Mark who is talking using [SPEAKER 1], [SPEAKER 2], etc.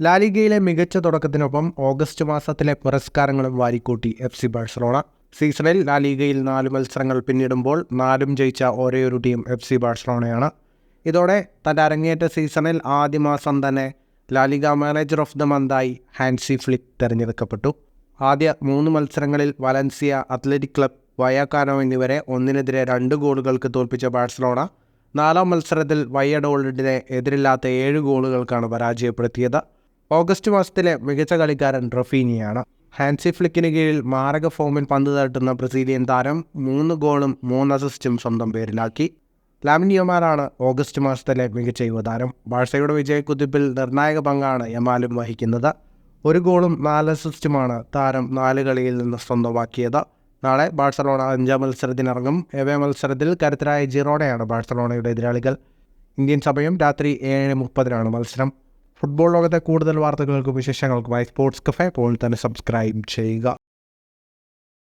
[SPEAKER 1] ലാലിഗയിലെ മികച്ച തുടക്കത്തിനൊപ്പം ഓഗസ്റ്റ് മാസത്തിലെ പുരസ്കാരങ്ങളും വാരിക്കൂട്ടി FC ബാഴ്സലോണ. സീസണിൽ ലാലിഗയിൽ 4 മത്സരങ്ങൾ പിന്നിടുമ്പോൾ 4ഉം ജയിച്ച ഒരേയൊരു ടീം FC ബാഴ്സലോണയാണ്. ഇതോടെ തൻ്റെ അരങ്ങേറ്റ സീസണിൽ ആദ്യ മാസം തന്നെ LaLiga manager of the month Hansi Flick തിരഞ്ഞെടുക്കപ്പെട്ടു. ആദ്യ 3 മത്സരങ്ങളിൽ വലൻസിയ, അത്ലറ്റിക് ക്ലബ്, വയാക്കാനോ എന്നിവരെ 1-നെതിരെ 2 ഗോളുകൾക്ക് തോൽപ്പിച്ച ബാഴ്സലോണ 4ാം മത്സരത്തിൽ വയ്യഡോളിഡിനെ എതിരില്ലാത്ത 7 ഗോളുകൾക്കാണ് പരാജയപ്പെടുത്തിയത്. ഓഗസ്റ്റ് മാസത്തിലെ മികച്ച കളിക്കാരൻ റഫീനിയാണ്. ഹാൻസി ഫ്ലിക്കിന് കീഴിൽ മാരക ഫോമിൽ പന്ത് തട്ടുന്ന ബ്രസീലിയൻ താരം 3 ഗോളും 3 അസിസ്റ്റും സ്വന്തം പേരിലാക്കി. ലാമിൻ യമാലാണ് ഓഗസ്റ്റ് മാസത്തിലെ മികച്ച യുവതാരം. ബാഴ്സയുടെ വിജയക്കുതിപ്പിൽ നിർണായക പങ്കാണ് യമാലും വഹിക്കുന്നത്. 1 ഗോളും 4 അസിസ്റ്റുമാണ് താരം 4 കളിയിൽ നിന്ന് സ്വന്തമാക്കിയത്. നാളെ ബാഴ്സലോണ 5ാം മത്സരത്തിനിറങ്ങും. എവേ മത്സരത്തിൽ കരുത്തരായ ജിറോണയാണ് ബാഴ്സലോണയുടെ എതിരാളികൾ. ഇന്ത്യൻ സമയം രാത്രി 7:30 മത്സരം. ഫുട്ബോൾ ലോകത്തെ കൂടുതൽ വാർത്തകൾക്കും വിശേഷങ്ങൾക്കുമായി സ്പോർട്സ് കഫേ ഇപ്പോൾ തന്നെ സബ്സ്ക്രൈബ് ചെയ്യുക.